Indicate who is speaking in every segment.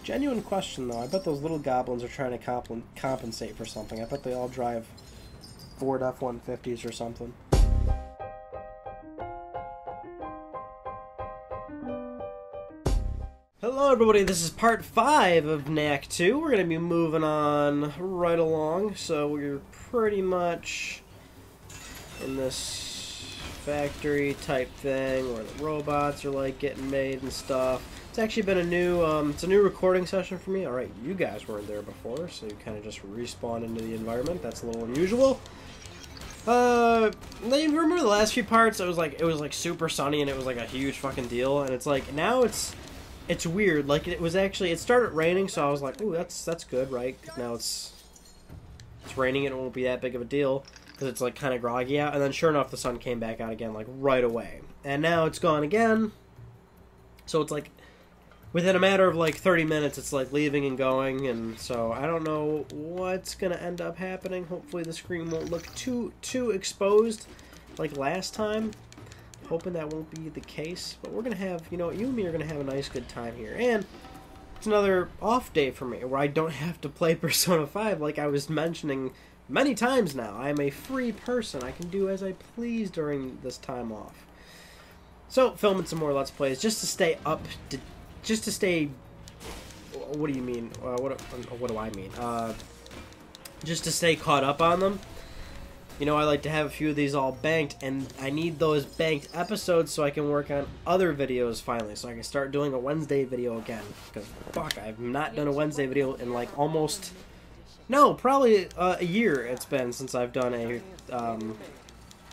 Speaker 1: Genuine question, though. I bet those little goblins are trying to compensate for something. I bet they all drive Ford F-150's or something. Hello everybody, this is part 5 of Knack 2. We're going to be moving on right along, so we're pretty much in this factory type thing where the robots are like getting made and stuff. It's actually been a new, it's a new recording session for me. Alright, you guys weren't there before, so you kind of just respawn into the environment. That's a little unusual. You remember the last few parts? It was like super sunny and it was like a huge fucking deal, and it's like, now it's weird. Like, it started raining, so I was like, ooh, that's good, right? Now it's raining, it won't be that big of a deal, because it's like kind of groggy out, and then sure enough, the sun came back out again, like, right away. And now it's gone again, so it's like, within a matter of like 30 minutes, it's like leaving and going, and so I don't know what's gonna end up happening. Hopefully the screen won't look too exposed like last time. Hoping that won't be the case, but we're gonna have, you know, you and me are gonna have a nice good time here, and it's another off day for me where I don't have to play Persona 5 like I was mentioning many times now. I'm a free person. I can do as I please during this time off. So filming some more Let's Plays just to stay up to, just to stay. What do you mean? What do I mean? Just to stay caught up on them. You know, I like to have a few of these all banked, and I need those banked episodes so I can work on other videos finally, so I can start doing a Wednesday video again. Because, fuck, I've not done a Wednesday video in, like, almost... No, probably a year it's been since I've done a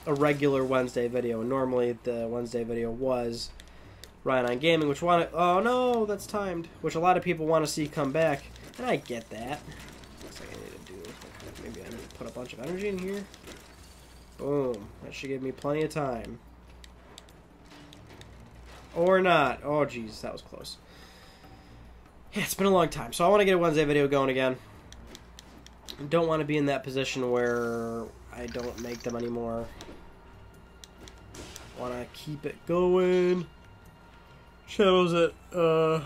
Speaker 1: regular Wednesday video. Normally, the Wednesday video was Ryan on Gaming, which oh, no, that's timed. Which a lot of people want to see come back, and I get that. Looks like I need to do... Maybe I need to put a bunch of energy in here. Boom. That should give me plenty of time. Or not. Oh, jeez. That was close. Yeah, it's been a long time. So I want to get a Wednesday video going again. Don't want to be in that position where I don't make them anymore. Want to keep it going. Channels it. I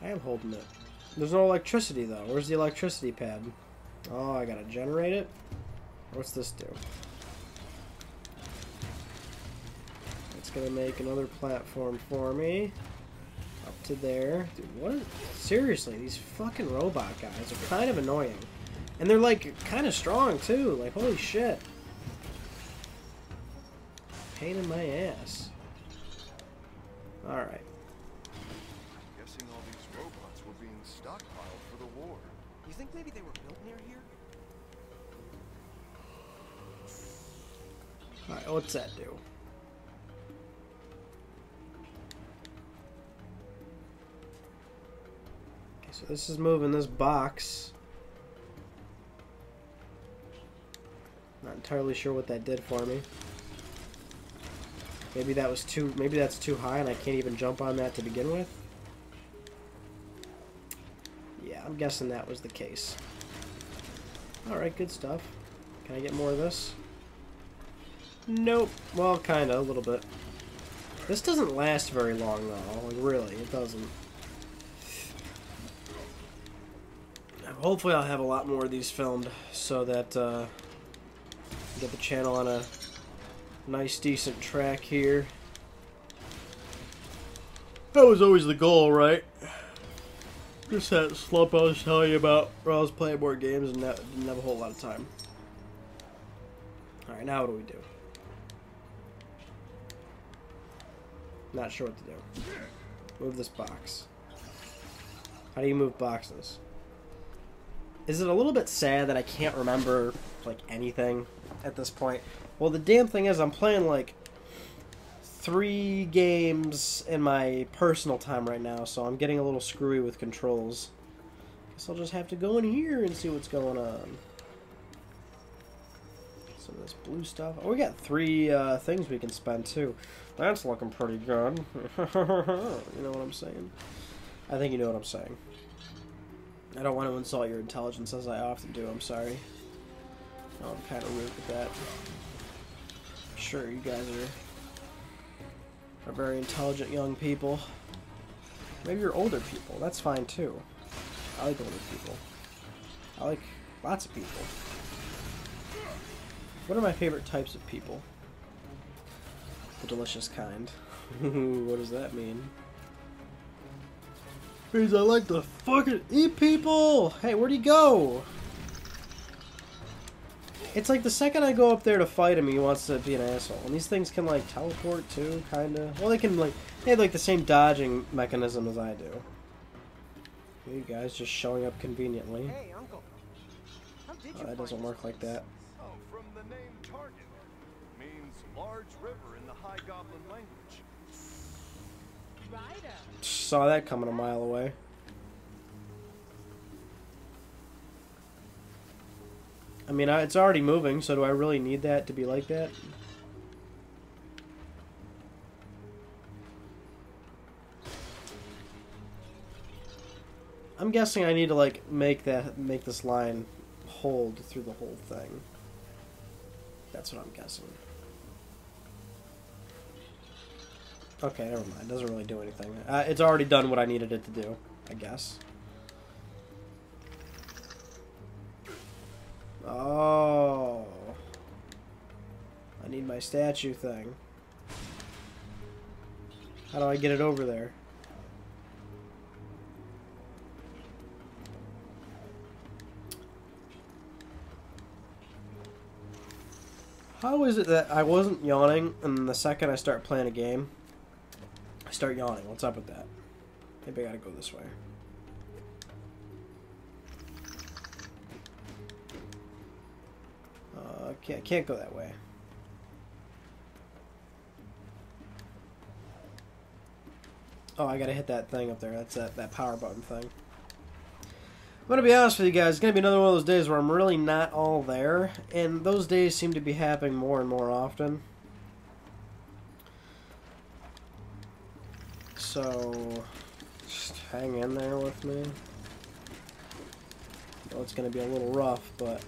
Speaker 1: am holding it. There's no electricity, though. Where's the electricity pad? Oh, I gotta generate it? What's this do? It's gonna make another platform for me. Up to there. Dude, what? Seriously, these fucking robot guys are kind of annoying. And they're, like, kind of strong, too. Like, holy shit. Pain in my ass. Alright.
Speaker 2: Guessing all these robots were being stockpiled for the war.
Speaker 3: You think maybe they were built near here?
Speaker 1: Alright, what's that do? Okay, so this is moving this box. Not entirely sure what that did for me. Maybe that was maybe that's too high and I can't even jump on that to begin with. Yeah, I'm guessing that was the case. Alright, good stuff. Can I get more of this? Nope. Well, kinda, a little bit. This doesn't last very long, though. Like, really, it doesn't. Hopefully I'll have a lot more of these filmed so that, get the channel on a nice, decent track here. That was always the goal, right? Just that slump I was telling you about where I was playing more games and didn't have a whole lot of time. Alright, now what do we do? Not sure what to do. Move this box. How do you move boxes? Is it a little bit sad that I can't remember, like, anything at this point? Well, the damn thing is I'm playing, like, 3 games in my personal time right now, so I'm getting a little screwy with controls. Guess I'll just have to go in here and see what's going on. Some of this blue stuff. Oh, we got 3 things we can spend, too. That's looking pretty good. You know what I'm saying? I think you know what I'm saying. I don't want to insult your intelligence, as I often do. I'm sorry. Oh, I'm kind of rude with that. I'm sure you guys are very intelligent young people. Maybe you're older people. That's fine too. I like older people. I like lots of people. What are my favorite types of people? The delicious kind. What does that mean? Means I like to fucking eat people! Hey, where'd he go? It's like the second I go up there to fight him, he wants to be an asshole. And these things can, like, teleport, too, kinda. Well, they can, like, they have, like, the same dodging mechanism as I do. You guys just showing up conveniently.
Speaker 3: Hey, Uncle. How did you
Speaker 1: That doesn't work like that.
Speaker 2: Oh, from the name Target. Means large river in the High Goblin language.
Speaker 1: Saw that coming a mile away. I mean, it's already moving, so do I really need that to be like that? I'm guessing I need to, like, make this line hold through the whole thing. That's what I'm guessing. Okay, never mind. It doesn't really do anything. It's already done what I needed it to do, I guess. Oh. I need my statue thing. How do I get it over there? How is it that I wasn't yawning, and the second I start playing a game, I start yawning? What's up with that? Maybe I gotta go this way. Can't go that way. Oh, I gotta hit that thing up there. That's that power button thing. I'm gonna be honest with you guys. It's gonna be another one of those days where I'm really not all there, and those days seem to be happening more and more often. So, just hang in there with me. I know it's gonna be a little rough, but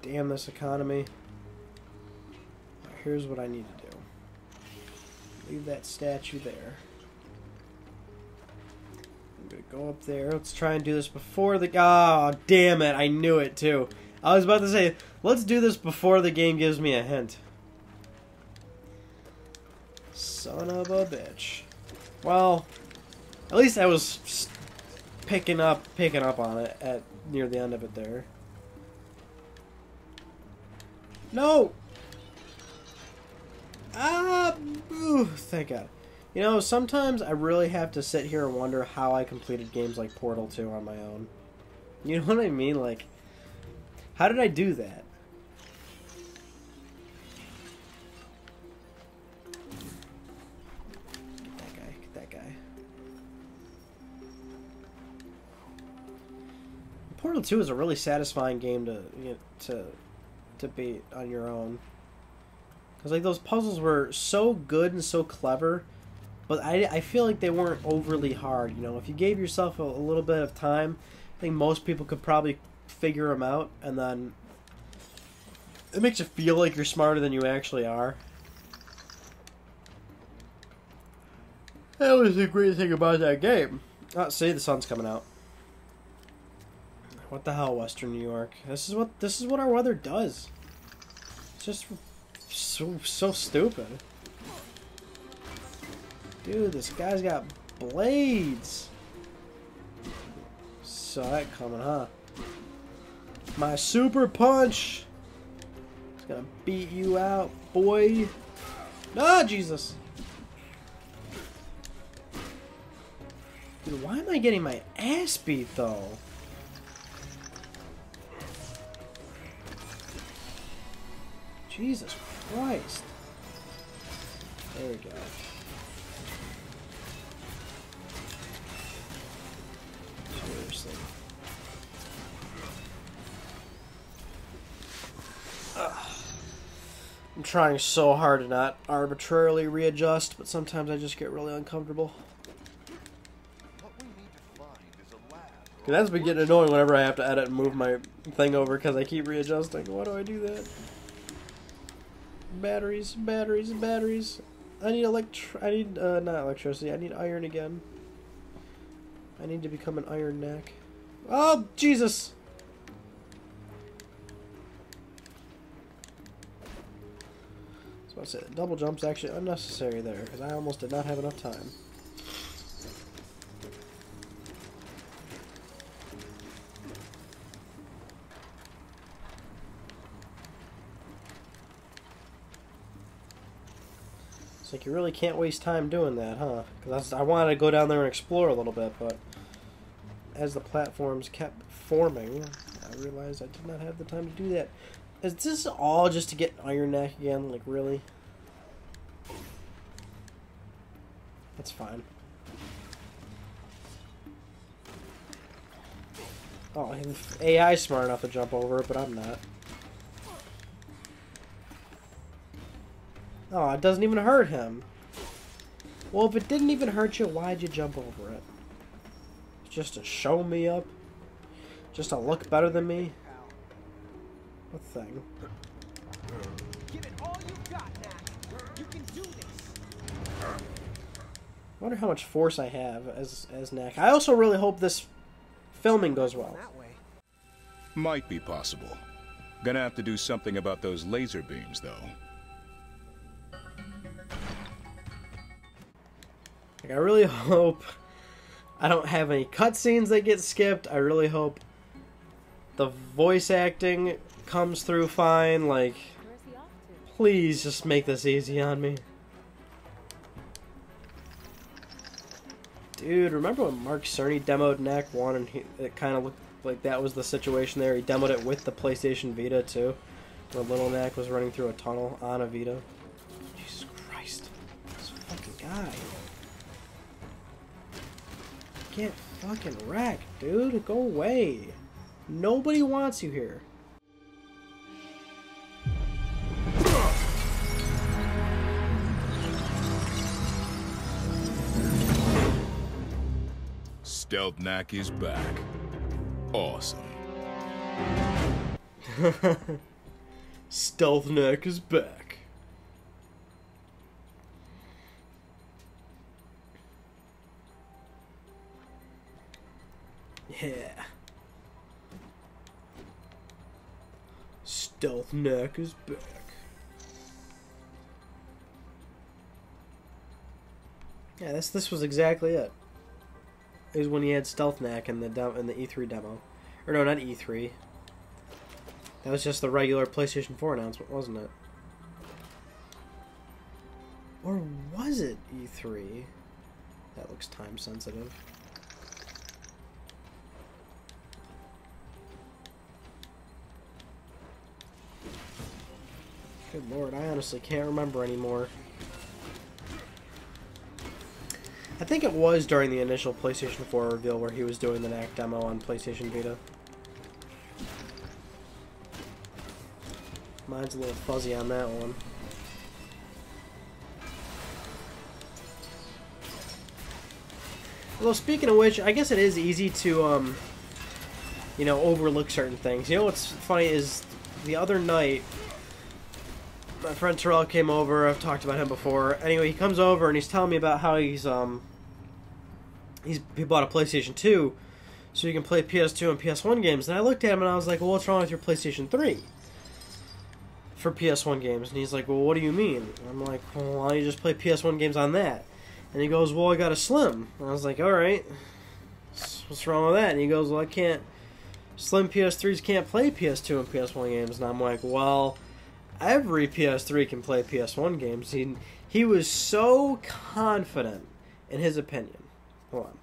Speaker 1: damn this economy. Here's what I need to do. Leave that statue there. I'm gonna go up there. Let's try and do this before the... Oh, damn it. I knew it, too. I was about to say, let's do this before the game gives me a hint. Son of a bitch. Well, at least I was picking up on it at near the end of it there. No! Ah! Ooh, thank God. You know, sometimes I really have to sit here and wonder how I completed games like Portal 2 on my own. You know what I mean? Like, how did I do that? Get that guy. Portal 2 is a really satisfying game to beat on your own. Because, like, those puzzles were so good and so clever, but I feel like they weren't overly hard, you know. If you gave yourself a little bit of time, I think most people could probably figure them out, and then it makes you feel like you're smarter than you actually are. That was the great thing about that game. Oh, see, the sun's coming out. What the hell, Western New York? This is what our weather does. It's just so stupid. Dude, this guy's got blades. Saw that coming, huh? My super punch. It's gonna beat you out, boy. Ah, Jesus. Dude, why am I getting my ass beat though? Jesus Christ. There we go. Seriously. Ugh. I'm trying so hard to not arbitrarily readjust, but sometimes I just get really uncomfortable.
Speaker 2: What we need to find is a lab.
Speaker 1: And that's been getting annoying whenever I have to edit and move thing over because I keep readjusting. Why do I do that? Batteries, batteries, batteries. I need not electricity. I need iron again. I need to become an iron Knack. Oh, Jesus! So I said the double jump's actually unnecessary there because I almost did not have enough time. It's like you really can't waste time doing that, huh? Because I wanted to go down there and explore a little bit, but as the platforms kept forming, I realized I did not have the time to do that. Is this all just to get Iron Knack again? Like, really? That's fine. Oh, AI's smart enough to jump over it, but I'm not. Oh, it doesn't even hurt him. Well, if it didn't even hurt you, why'd you jump over it? Just to show me up? Just to look better than me? What thing?
Speaker 3: Give it all you've got, Knack. You can do this.
Speaker 1: I wonder how much force I have as Knack. I also really hope this filming goes well.
Speaker 3: That way.
Speaker 4: Might be possible. Gonna have to do something about those laser beams, though.
Speaker 1: Like, I really hope I don't have any cutscenes that get skipped. I really hope the voice acting comes through fine. Like, please just make this easy on me. Dude, remember when Mark Cerny demoed Knack 1 and it kind of looked like that was the situation there? He demoed it with the PlayStation Vita, too. Where little Knack was running through a tunnel on a Vita. Jesus Christ. This fucking guy. Get fucking wrecked, dude. Go away. Nobody wants you here.
Speaker 4: Stealth Knack is back. Awesome.
Speaker 1: Stealth Knack is back. Yeah. Stealth Knack is back. Yeah, this was exactly it. It was when he had Stealth Knack in the E3 demo. Or no, not E3. That was just the regular PlayStation 4 announcement, wasn't it? Or was it E3? That looks time sensitive. Good lord, I honestly can't remember anymore. I think it was during the initial PlayStation 4 reveal where he was doing the Knack demo on PlayStation Vita. Mine's a little fuzzy on that one. Although, speaking of which, I guess it is easy to, you know, overlook certain things. You know what's funny is the other night, my friend Terrell came over. I've talked about him before. Anyway, he comes over and he's telling me about how he bought a PlayStation 2 so you can play PS2 and PS1 games. And I looked at him and I was like, well, what's wrong with your PlayStation 3 for PS1 games? And he's like, well, what do you mean? And I'm like, well, why don't you just play PS1 games on that? And he goes, well, I got a Slim. And I was like, alright, what's wrong with that? And he goes, well, I can't, Slim PS3s can't play PS2 and PS1 games. And I'm like, well, every PS3 can play PS1 games. He was so confident in his opinion. Hold on.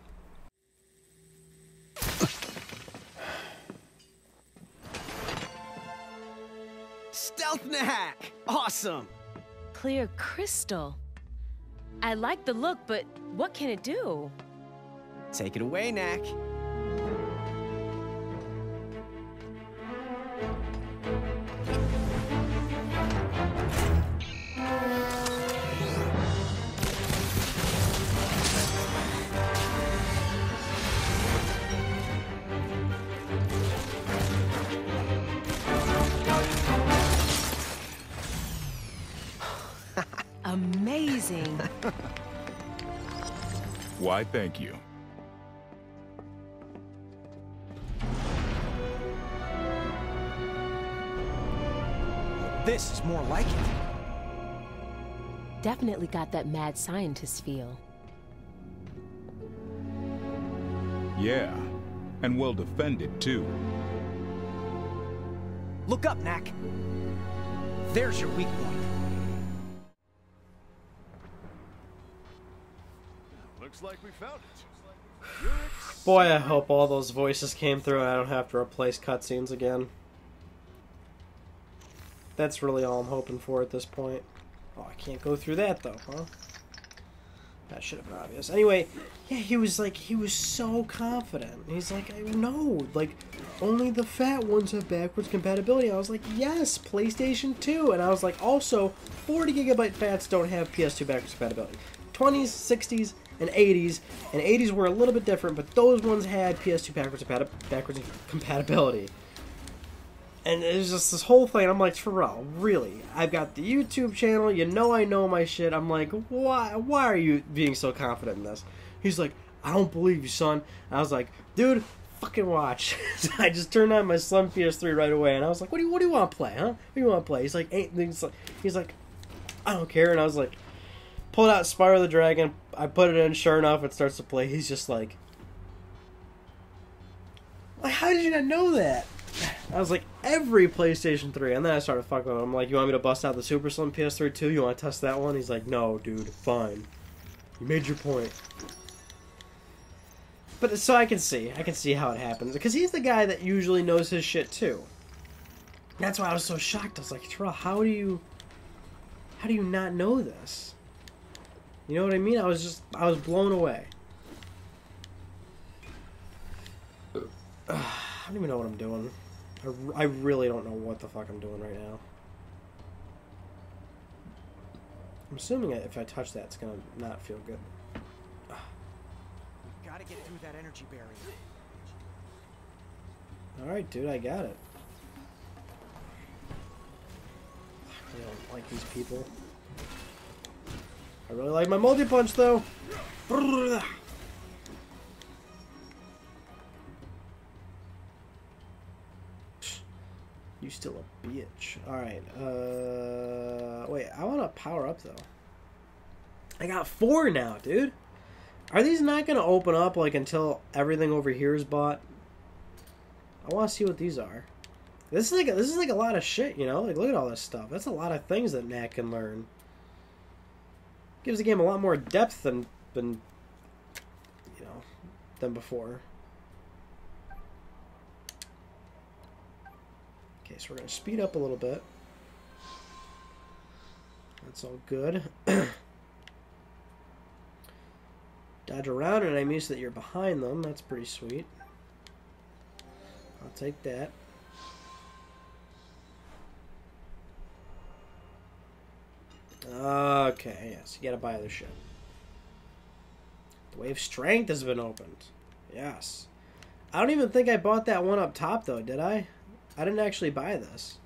Speaker 3: Stealth Knack! Awesome!
Speaker 5: Clear crystal. I like the look, but what can it do?
Speaker 3: Take it away, Knack.
Speaker 5: amazing.
Speaker 4: Why, thank you.
Speaker 3: This is more like it.
Speaker 5: Definitely got that mad scientist feel.
Speaker 4: Yeah, and well defended, too.
Speaker 3: Look up, Knack. There's your weak point.
Speaker 2: Looks like we found it. You're
Speaker 1: Boy, I hope all those voices came through and I don't have to replace cutscenes again. That's really all I'm hoping for at this point. Oh, I can't go through that though, huh? That should have been obvious. Anyway, yeah, he was so confident. He's like, no, like, only the fat ones have backwards compatibility. I was like, yes, PlayStation 2. And I was like, also, 40GB fats don't have PS2 backwards compatibility. 20s, 60s, and 80s. And 80s were a little bit different, but those ones had PS2 backwards compatibility. And it was just this whole thing. I'm like, Terrell, really? I've got the YouTube channel. You know I know my shit. I'm like, why are you being so confident in this? He's like, I don't believe you, son. And I was like, dude, fucking watch. So I just turned on my Slim PS3 right away. And I was like, what do you want to play, huh? What do you want to play? He's like, I don't care. And I was like, pulled out Spyro the Dragon. I put it in. Sure enough, it starts to play. He's just like, how did you not know that? I was like, every PlayStation 3. And then I started fucking with him. I'm like, you want me to bust out the Super Slim PS3 too? You want to test that one? He's like, no, dude, fine. You made your point. But so I can see how it happens. Because he's the guy that usually knows his shit too. That's why I was so shocked. I was like, Terrell, how do you not know this? You know what I mean? I was blown away. I don't even know what I'm doing. I really don't know what the fuck I'm doing right now. I'm assuming if I touch that, it's gonna not feel good.
Speaker 3: Gotta get through that energy barrier.
Speaker 1: Alright, dude, I got it. I don't like these people. I really like my multi-punch, though. You still a bitch. Alright, wait, I want to power up, though. I got 4 now, dude. Are these not going to open up, like, until everything over here is bought? I want to see what these are. This is like a lot of shit, you know? Like, look at all this stuff. That's a lot of things that Knack can learn. Gives the game a lot more depth than before. Okay, so we're going to speed up a little bit. That's all good. Dodge around an enemy so that you're behind them. That's pretty sweet. I'll take that. Okay, yes, you gotta buy other shit. The Wave Strength has been opened. Yes. I don't even think I bought that one up top, though, did I? I didn't actually buy this.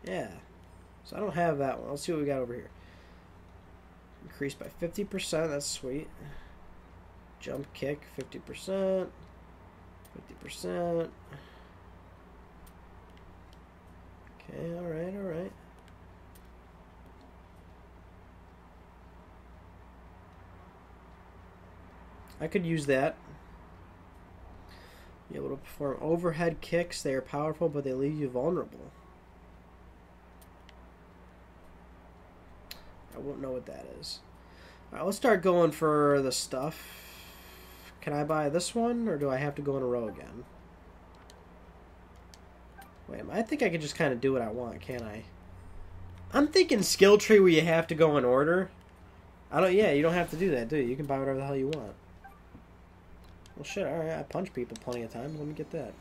Speaker 1: Yeah. So I don't have that one. Let's see what we got over here. Increased by 50%. That's sweet. Jump kick, 50%. 50%. Okay, alright, alright. I could use that. Be able to perform overhead kicks. They are powerful, but they leave you vulnerable. I won't know what that is. Alright, let's start going for the stuff. Can I buy this one, or do I have to go in a row again? Wait, I think I can just kind of do what I want, can't I? I'm thinking skill tree where you have to go in order. Yeah, you don't have to do that, do you? You can buy whatever the hell you want. Well, shit, alright, I punch people plenty of times. Let me get that.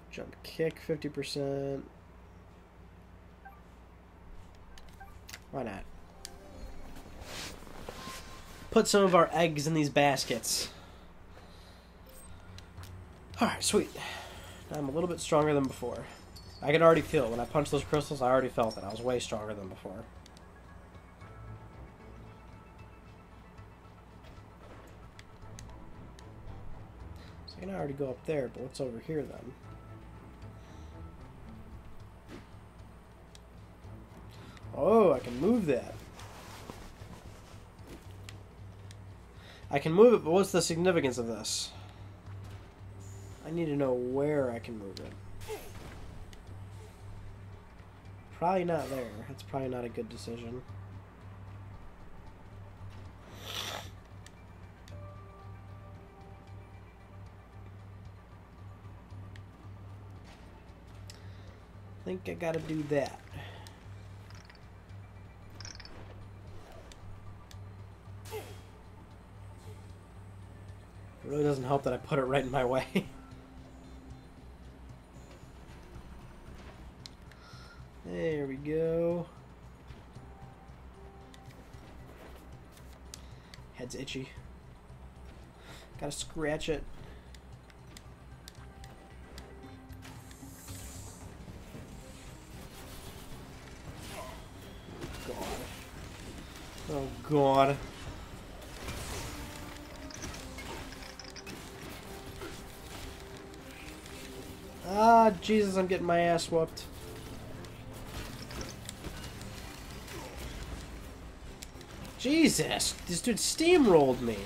Speaker 1: Jump kick, 50%. Why not? Put some of our eggs in these baskets. Alright, sweet. Now I'm a little bit stronger than before. I could already feel it. When I punched those crystals, I already felt it. I was way stronger than before. So I can already go up there, but what's over here then? Oh, I can move that. I can move it, but what's the significance of this? I need to know where I can move it. Probably not there. That's probably not a good decision. I think I gotta do that. It really doesn't help that I put it right in my way. There we go. Head's itchy. Gotta scratch it. God. Oh God. Ah, Jesus, I'm getting my ass whooped. Jesus, this dude steamrolled me.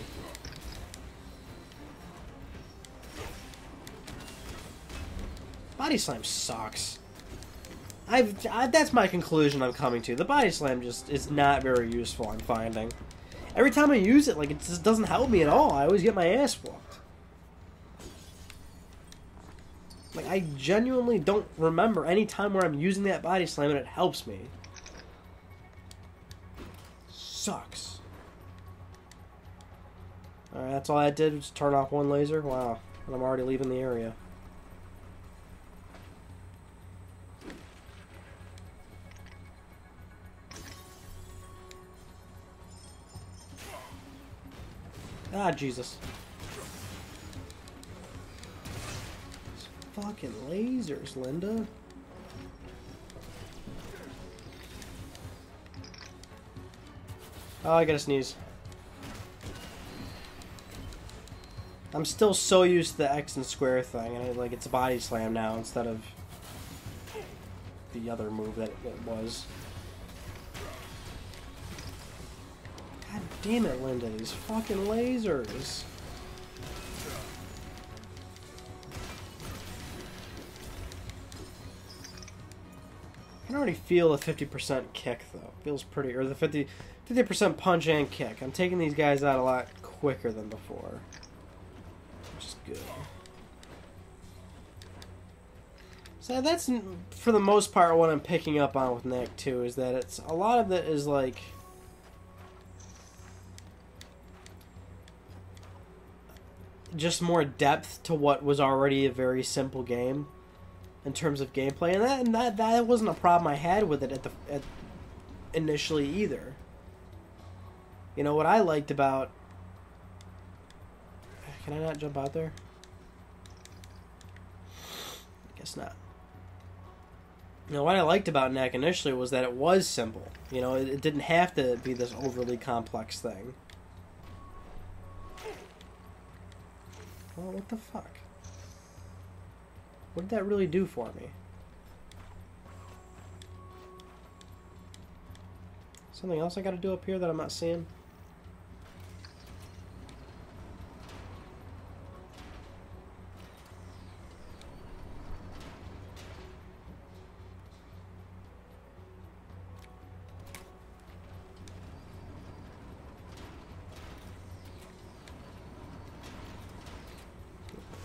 Speaker 1: Body slam sucks. That's my conclusion I'm coming to. The body slam just is not very useful, I'm finding. Every time I use it, like, it just doesn't help me at all. I always get my ass whooped. Like, I genuinely don't remember any time where I'm using that body slam and it helps me. Sucks. Alright, that's all I did was turn off one laser. Wow. And I'm already leaving the area. Ah, Jesus. These fucking lasers, Linda. Oh, I gotta sneeze. I'm still so used to the X and square thing, and like it's a body slam now instead of the other move that it was. God damn it, Linda, these fucking lasers. I can already feel a 50% kick though. Feels pretty, or the 50% punch and kick. I'm taking these guys out a lot quicker than before, which is good. So that's, for the most part, what I'm picking up on with Knack 2, is that it's, a lot of it is like, just more depth to what was already a very simple game in terms of gameplay, and that wasn't a problem I had with it at initially either. You know what I liked about... Can I not jump out there? I guess not. You know, what I liked about Knack initially was that it was simple. You know, it didn't have to be this overly complex thing. Well, what the fuck? What did that really do for me? Something else I gotta do up here that I'm not seeing?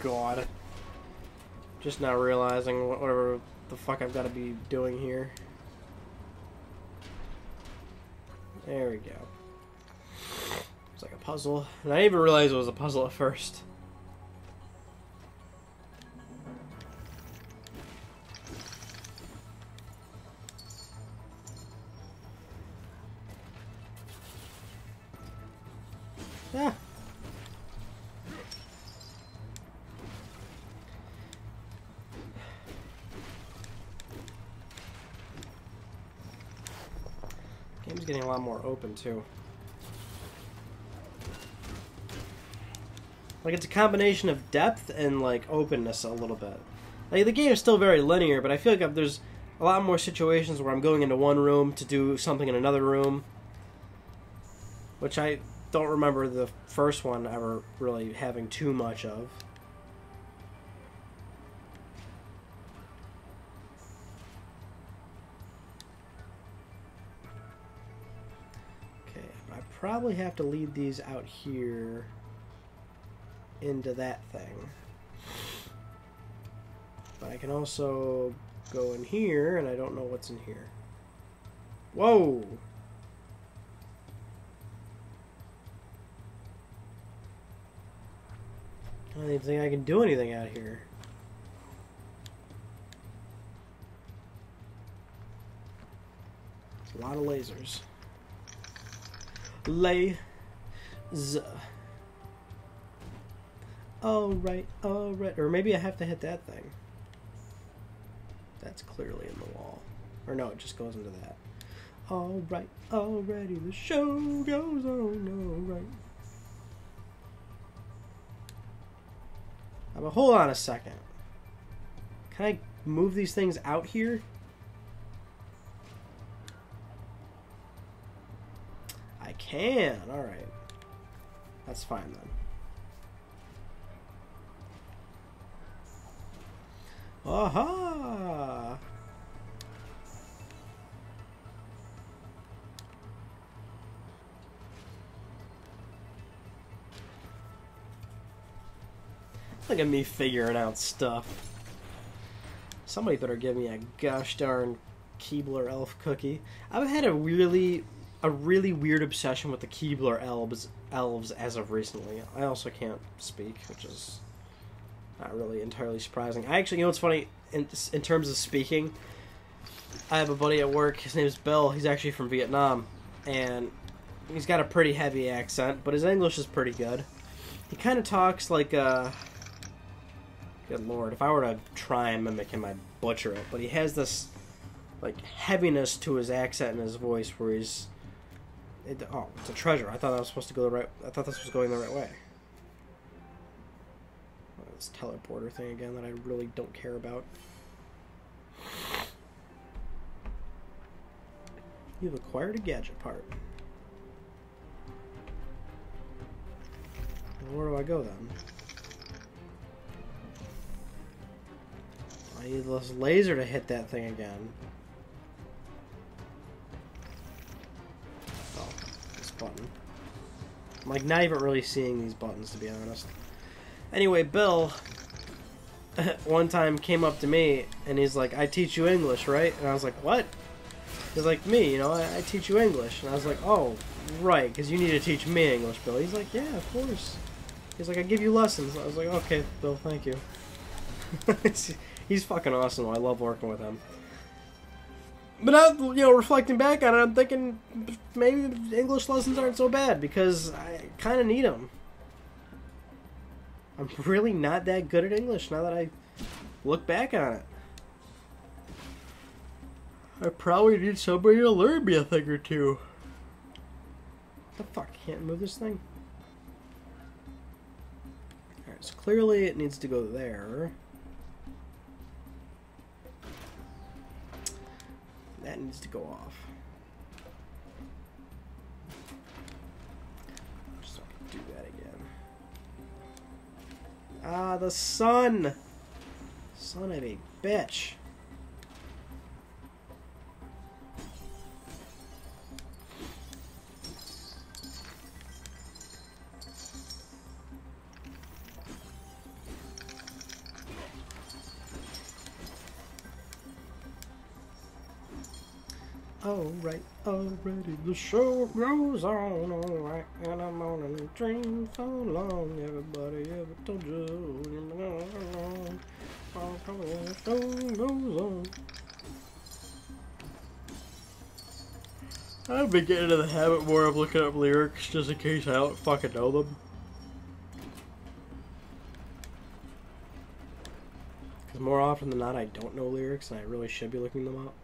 Speaker 1: God. Just now realizing whatever the fuck I've got to be doing here. There we go. It's like a puzzle. And I didn't even realize it was a puzzle at first. Ah. He's getting a lot more open, too. Like, it's a combination of depth and, like, openness a little bit. Like, the game is still very linear, but I feel like there's a lot more situations where I'm going into one room to do something in another room. Which I don't remember the first one ever really having too much of. Okay, I probably have to lead these out here into that thing. But I can also go in here, and I don't know what's in here. Whoa! I don't even think I can do anything out here. A lot of lasers. Alright, alright. Or maybe I have to hit that thing. That's clearly in the wall. Or no, it just goes into that. Alright, already the show goes on, alright. But hold on a second. Can I move these things out here? I can, alright. That's fine then. Aha! Look at me figuring out stuff. Somebody better give me a gosh darn Keebler elf cookie. I've had a really weird obsession with the Keebler elves as of recently. I also can't speak, which is not really entirely surprising. I actually, you know what's funny? In terms of speaking, I have a buddy at work. His name's Bill. He's actually from Vietnam, and he's got a pretty heavy accent, but his English is pretty good. He kind of talks like good lord, if I were to try and mimic him, I'd butcher it. But he has this, like, heaviness to his accent and his voice where he's... oh, it's a treasure. I thought I was supposed to go the right... I thought this was going the right way. Oh, this teleporter thing again that I really don't care about. You've acquired a gadget part. Where do I go then? I need this laser to hit that thing again. Oh, this button. I'm like not even really seeing these buttons, to be honest. Anyway, Bill one time came up to me and he's like, "I teach you English, right?" And I was like, "What?" He's like, "Me, you know, I teach you English." And I was like, "Oh, right, because you need to teach me English, Bill." He's like, "Yeah, of course." He's like, "I give you lessons." I was like, "Okay, Bill, thank you." He's fucking awesome. I love working with him. But now, you know, reflecting back on it, I'm thinking maybe English lessons aren't so bad because I kind of need them. I'm really not that good at English now that I look back on it. I probably need somebody to learn me a thing or two. What the fuck? Can't move this thing? Alright, so clearly it needs to go there. That needs to go off. Just so I can do that again. Ah, the sun! Son of a bitch. Alright, already the show goes on, alright, and I'm on a dream so long, everybody ever told you, the show goes on. I've been getting into the habit more of looking up lyrics just in case I don't fucking know them. Because more often than not I don't know lyrics and I really should be looking them up.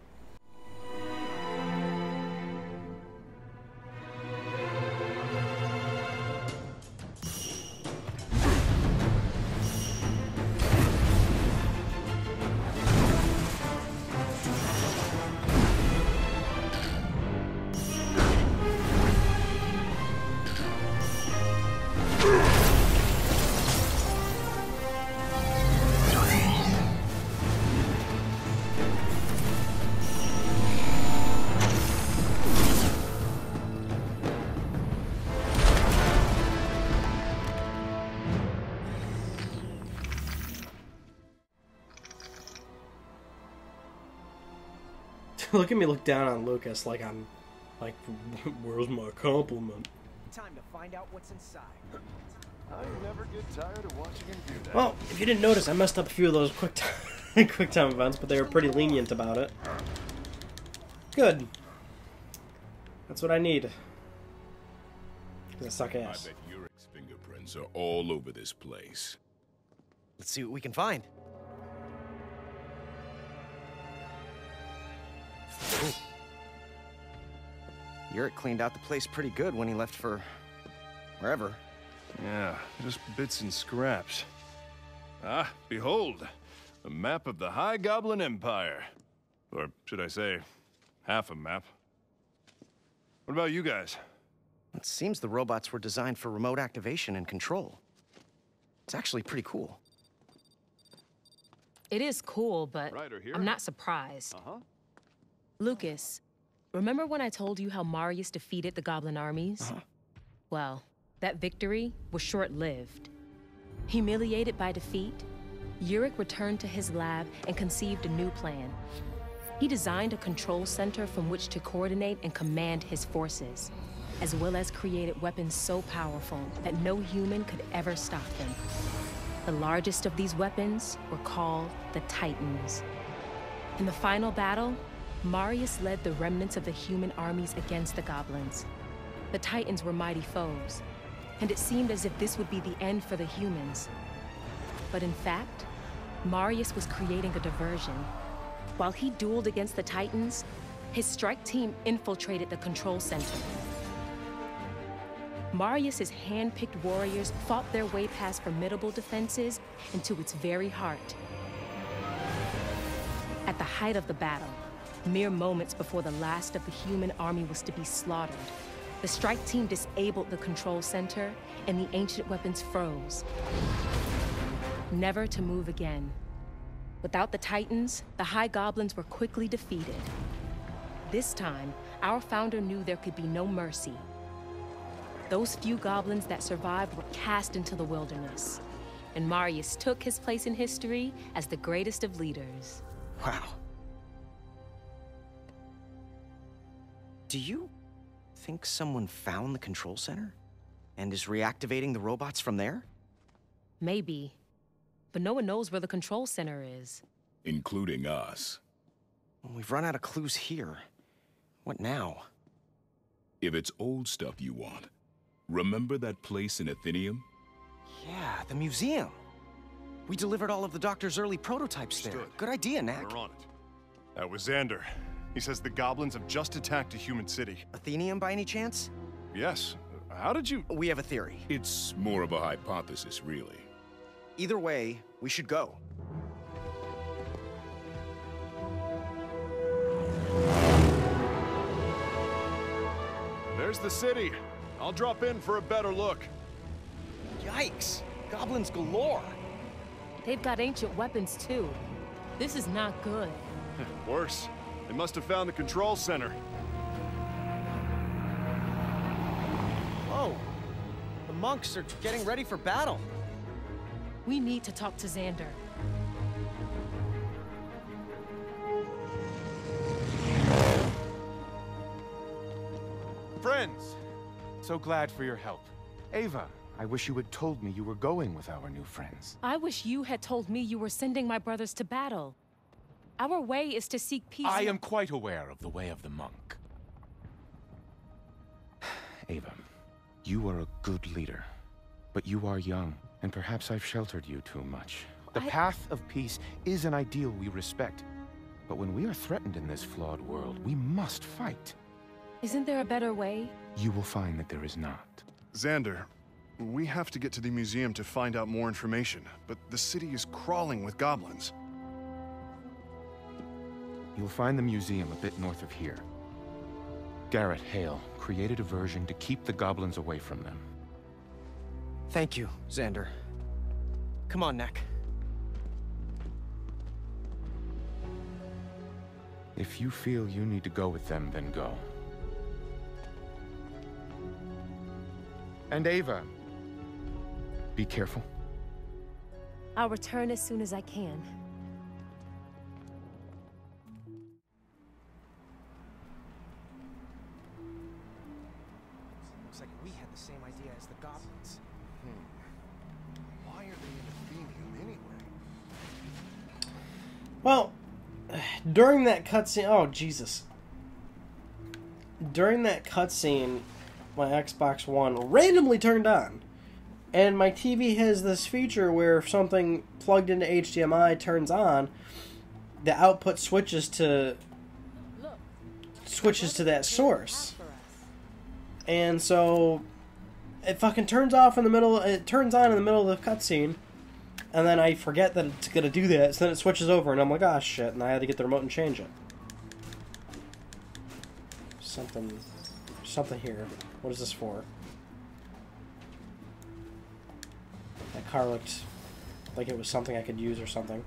Speaker 1: Look at me look down on Lucas like I'm... Like, where's my compliment?
Speaker 3: Time to find out what's inside.
Speaker 2: I never get tired of watching him do that.
Speaker 1: Well, if you didn't notice, I messed up a few of those quick time events, but they were pretty lenient about it. Good. That's what I need. 'Cause I suck ass.
Speaker 4: I bet Yurik's fingerprints are all over this place.
Speaker 6: Let's see what we can find. Ooh. Yurik cleaned out the place pretty good when he left for... wherever.
Speaker 2: Yeah, just bits and scraps. Ah, behold, a map of the High Goblin Empire. Or should I say, half a map. What about you guys?
Speaker 6: It seems the robots were designed for remote activation and control. It's actually pretty cool.
Speaker 5: It is cool, but
Speaker 2: Ryder here?
Speaker 5: I'm not surprised.
Speaker 2: Uh-huh.
Speaker 5: Lucas, remember when I told you how Marius defeated the Goblin armies?
Speaker 6: Uh-huh.
Speaker 5: Well, that victory was short-lived. Humiliated by defeat, Yurik returned to his lab and conceived a new plan. He designed a control center from which to coordinate and command his forces, as well as created weapons so powerful that no human could ever stop them. The largest of these weapons were called the Titans. In the final battle, Marius led the remnants of the human armies against the Goblins. The Titans were mighty foes, and it seemed as if this would be the end for the humans. But in fact, Marius was creating a diversion. While he dueled against the Titans, his strike team infiltrated the control center. Marius's hand-picked warriors fought their way past formidable defenses into its very heart. At the height of the battle, mere moments before the last of the human army was to be slaughtered, the strike team disabled the control center, and the ancient weapons froze, never to move again. Without the Titans, the High Goblins were quickly defeated. This time, our founder knew there could be no mercy. Those few goblins that survived were cast into the wilderness, and Marius took his place in history as the greatest of leaders.
Speaker 6: Wow. Do you think someone found the control center and is reactivating the robots from there?
Speaker 5: Maybe, but no one knows where the control center is.
Speaker 4: Including us.
Speaker 6: Well, we've run out of clues here. What now?
Speaker 4: If it's old stuff you want, remember that place in Athenium?
Speaker 6: Yeah, the museum. We delivered all of the Doctor's early prototypes there.
Speaker 2: Understood.
Speaker 6: Good idea, Knack.
Speaker 2: We're on it. That was Xander. He says the goblins have just attacked a human city.
Speaker 6: Athenium by any chance?
Speaker 2: Yes. How did you...
Speaker 6: We have a theory.
Speaker 4: It's more of a hypothesis, really.
Speaker 6: Either way, we should go.
Speaker 2: There's the city. I'll drop in for a better look.
Speaker 6: Yikes! Goblins galore!
Speaker 5: They've got ancient weapons too. This is not good.
Speaker 2: Worse. They must have found the control center.
Speaker 3: Whoa! The monks are getting ready for battle.
Speaker 5: We need to talk to Xander.
Speaker 2: Friends!
Speaker 7: So glad for your help. Ava, I wish you had told me you were going with our new friends.
Speaker 5: I wish you had told me you were sending my brothers to battle. Our way is to seek peace.
Speaker 7: I am quite aware of the way of the monk. Ava, you are a good leader, but you are young, and perhaps I've sheltered you too much. The path of peace is an ideal we respect, but when we are threatened in this flawed world, we must fight.
Speaker 5: Isn't there a better way?
Speaker 7: You will find that there is not.
Speaker 2: Xander, we have to get to the museum to find out more information, but the city is crawling with goblins.
Speaker 7: You'll find the museum a bit north of here. Jarryd Hale created a version to keep the goblins away from them.
Speaker 6: Thank you, Xander. Come on, Knack.
Speaker 7: If you feel you need to go with them, then go. And Ava, be careful.
Speaker 5: I'll return as soon as I can.
Speaker 1: Well, during that cutscene... Oh, Jesus. During that cutscene, my Xbox One randomly turned on. And my TV has this feature where if something plugged into HDMI turns on, the output switches to that source. And so it fucking turns off in the middle, it turns on in the middle of the cutscene, and then I forget that it's gonna do that, so then it switches over, and I'm like, ah, shit, and I had to get the remote and change it. Something here. What is this for? That car looked like it was something I could use or something.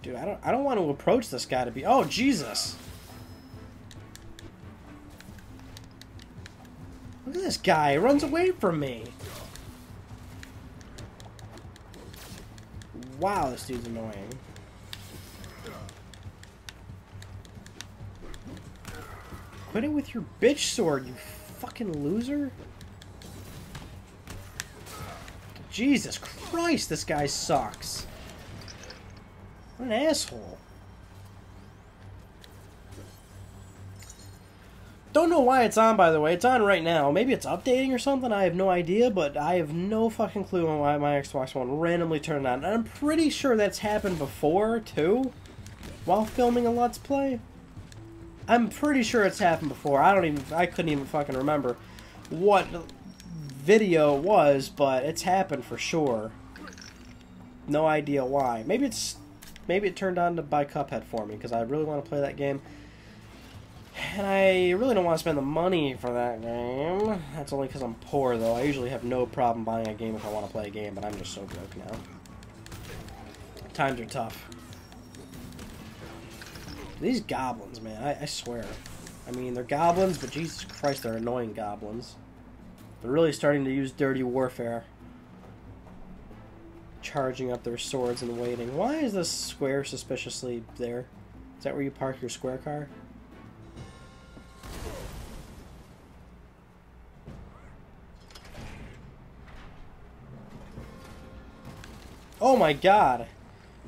Speaker 1: Dude, I don't want to approach this guy to be... Oh, Jesus! Look at this guy. He runs away from me. Wow, this dude's annoying. Quit it with your bitch sword, you fucking loser. Jesus Christ, this guy sucks. What an asshole. Don't know why it's on, by the way. It's on right now. Maybe it's updating or something. I have no idea, but I have no fucking clue on why my Xbox One randomly turned on. And I'm pretty sure that's happened before, too, while filming a Let's Play. I'm pretty sure it's happened before. I couldn't even fucking remember what video it was, but it's happened for sure. No idea why. Maybe it turned on to buy Cuphead for me, because I really want to play that game. And I really don't want to spend the money for that game. That's only because I'm poor, though. I usually have no problem buying a game if I want to play a game, but I'm just so broke now. Times are tough. These goblins, man, I swear. I mean, they're goblins, but Jesus Christ, they're annoying goblins. They're really starting to use dirty warfare. Charging up their swords and waiting. Why is this square suspiciously there? Is that where you park your square car? Oh my god!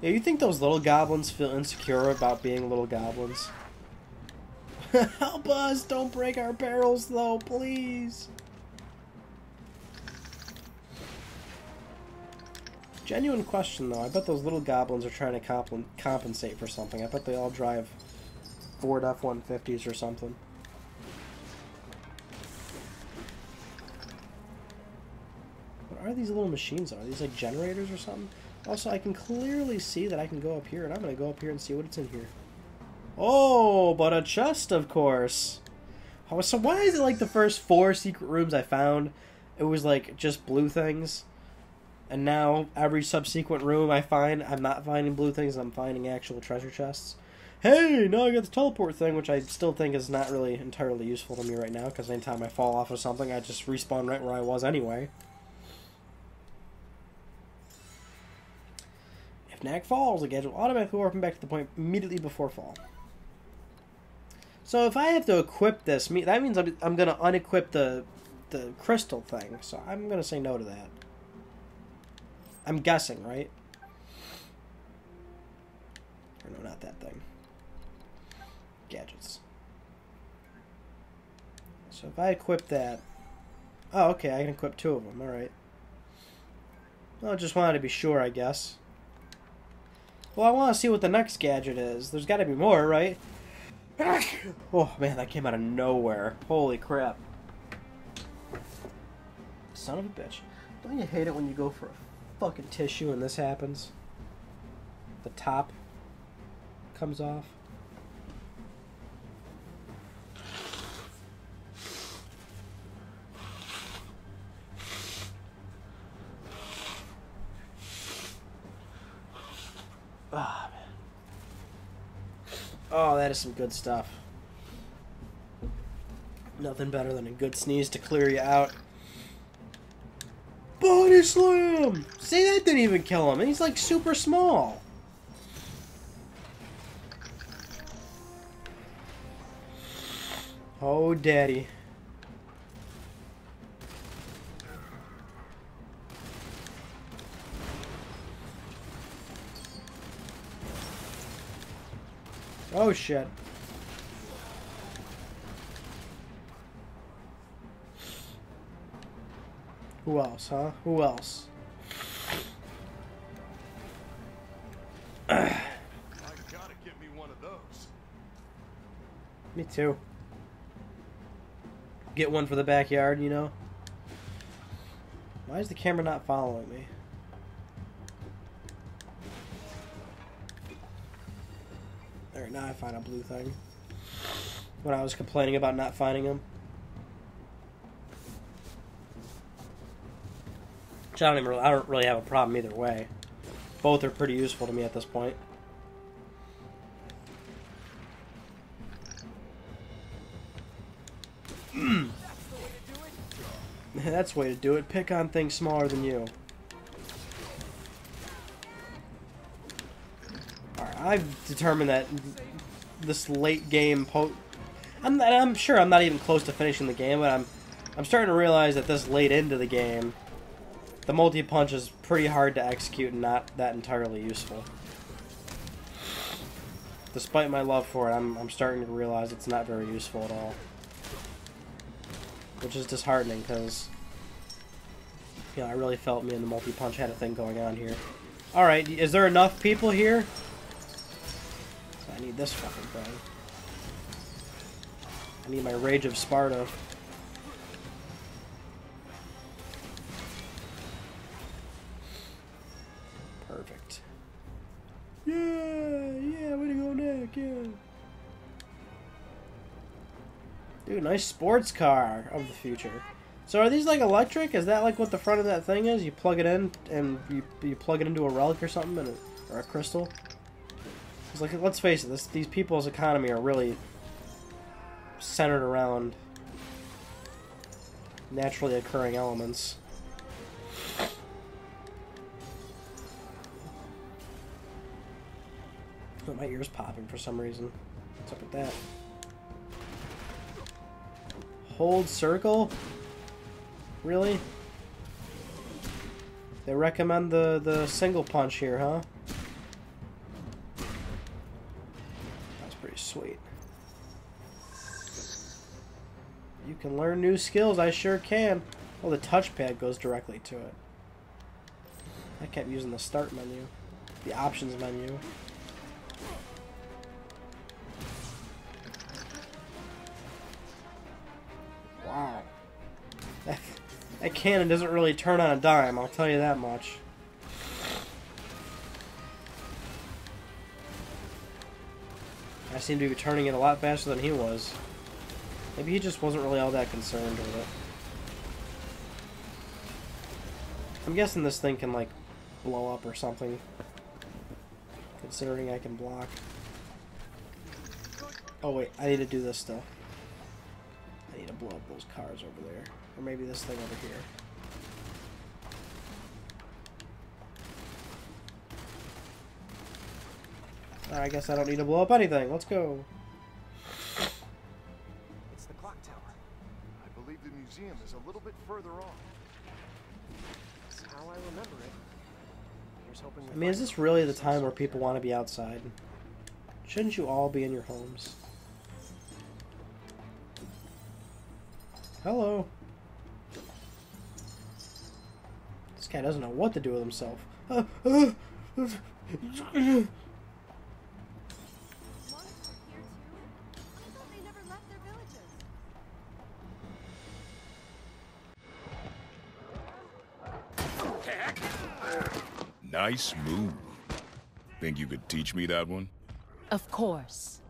Speaker 1: Yeah, you think those little goblins feel insecure about being little goblins? Help us! Don't break our barrels, though, please! Genuine question, though. I bet those little goblins are trying to compensate for something. I bet they all drive Ford F-150's or something. What are these little machines? Are these like generators or something? Also, I can clearly see that I can go up here, and I'm going to go up here and see what it's in here. Oh, but a chest, of course. Oh, so why is it like the first 4 secret rooms I found, it was like just blue things? And now every subsequent room I find, I'm not finding blue things, I'm finding actual treasure chests. Hey, now I got the teleport thing, which I still think is not really entirely useful to me right now, because anytime I fall off of something, I just respawn right where I was anyway. If Knack falls, the gadget will automatically warp him back to the point immediately before fall. So if I have to equip this, that means I'm going to unequip the crystal thing. So I'm going to say no to that. I'm guessing, right? Or no, not that thing. Gadgets. So if I equip that... Oh, okay, I can equip 2 of them. Alright. Well, I just wanted to be sure, I guess. Well, I want to see what the next gadget is. There's got to be more, right? Oh, man, that came out of nowhere. Holy crap. Son of a bitch. Don't you hate it when you go for a fucking tissue and this happens? The top comes off. Ah, man. Oh, that is some good stuff. Nothing better than a good sneeze to clear you out. Body slam! See, that didn't even kill him. And he's like super small. Oh, daddy. Oh shit. Who else, huh? Who else?
Speaker 2: I gotta get me one of those.
Speaker 1: Me too. Get one for the backyard, you know? Why is the camera not following me? Alright, now I find a blue thing. When I was complaining about not finding them. Which I don't really have a problem either way. Both are pretty useful to me at this point. That's the way to do it. Pick on things smaller than you. Alright, I've determined that this late game I'm sure I'm not even close to finishing the game, but I'm starting to realize that this late into the game, the multi-punch is pretty hard to execute and not that entirely useful. Despite my love for it, I'm starting to realize it's not very useful at all. Which is disheartening, because you know, I really felt me and the multi-punch had a thing going on here. Alright, is there enough people here? So I need this fucking thing. I need my Rage of Sparta. Perfect. Yeah, way to go, Knack, yeah. Dude, nice sports car of the future. So are these like electric? Is that like what the front of that thing is? You plug it in and you plug it into a relic or something, or a crystal? It's like, let's face it, these people's economy are really centered around naturally occurring elements. Oh, my ear's popping for some reason. What's up with that? Hold circle? Really? They recommend the single punch here, huh? That's pretty sweet. You can learn new skills, I sure can. Oh, the touchpad goes directly to it. I kept using the start menu. The options menu. Wow. That cannon doesn't really turn on a dime, I'll tell you that much. I seem to be turning it a lot faster than he was. Maybe he just wasn't really all that concerned with it. I'm guessing this thing can, like, blow up or something. Considering I can block. Oh wait, I need to do this stuff. I need to blow up those cars over there. Or maybe this thing over here. I guess I don't need to blow up anything. Let's go.
Speaker 3: It's the clock tower.
Speaker 2: I believe the museum is a little bit further on.
Speaker 3: That's how I remember it. Here's hoping
Speaker 1: I mean, is this really the time where people want to be outside? Shouldn't you all be in your homes? Hello. This guy doesn't know what to do with himself.
Speaker 4: Nice move. Think you could teach me that one?
Speaker 5: Of course.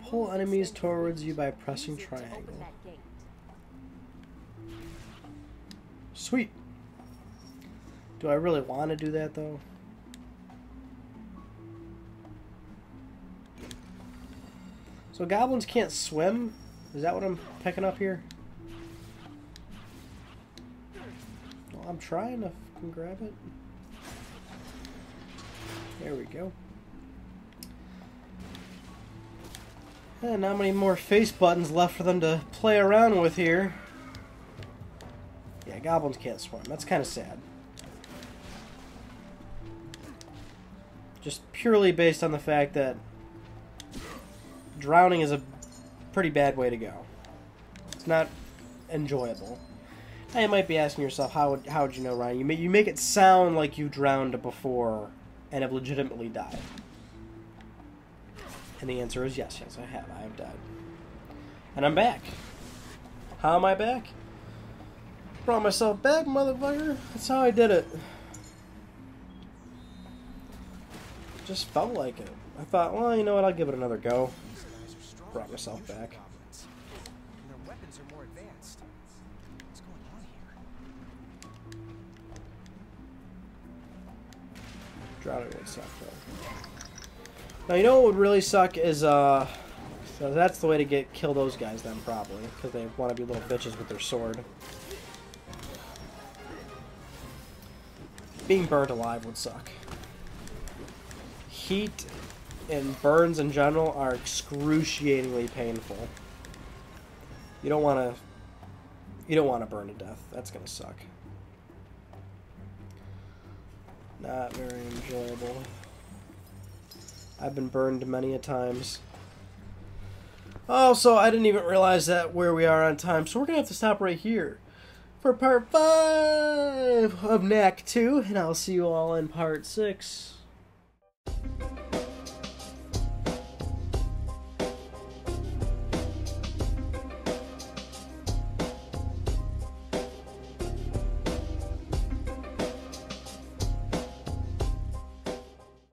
Speaker 1: Pull enemies towards you by pressing triangle. Sweet. Do I really want to do that, though? So goblins can't swim? Is that what I'm picking up here? Well, I'm trying to grab it. There we go. And not many more face buttons left for them to play around with here. Yeah, goblins can't swim. That's kind of sad. Just purely based on the fact that drowning is a pretty bad way to go. It's not enjoyable. Now you might be asking yourself, how would you know, Ryan? You make it sound like you drowned before and have legitimately died. And the answer is yes, I have. I have died. And I'm back. How am I back? Brought myself back, motherfucker. That's how I did it. Just felt like it. I thought, well, you know what? I'll give it another go. Brought myself back.
Speaker 3: Their weapons are more advanced. What's going on here?
Speaker 1: Drowning would suck, though. Now, you know what would really suck is, so that's the way to kill those guys then, probably. Because they want to be little bitches with their sword. Being burnt alive would suck. Heat and burns in general are excruciatingly painful. You don't want to burn to death. That's gonna suck. Not very enjoyable. I've been burned many a times. Oh, so I didn't even realize that where we are on time, so we're gonna have to stop right here for part 5 of Knack 2, and I'll see you all in part 6.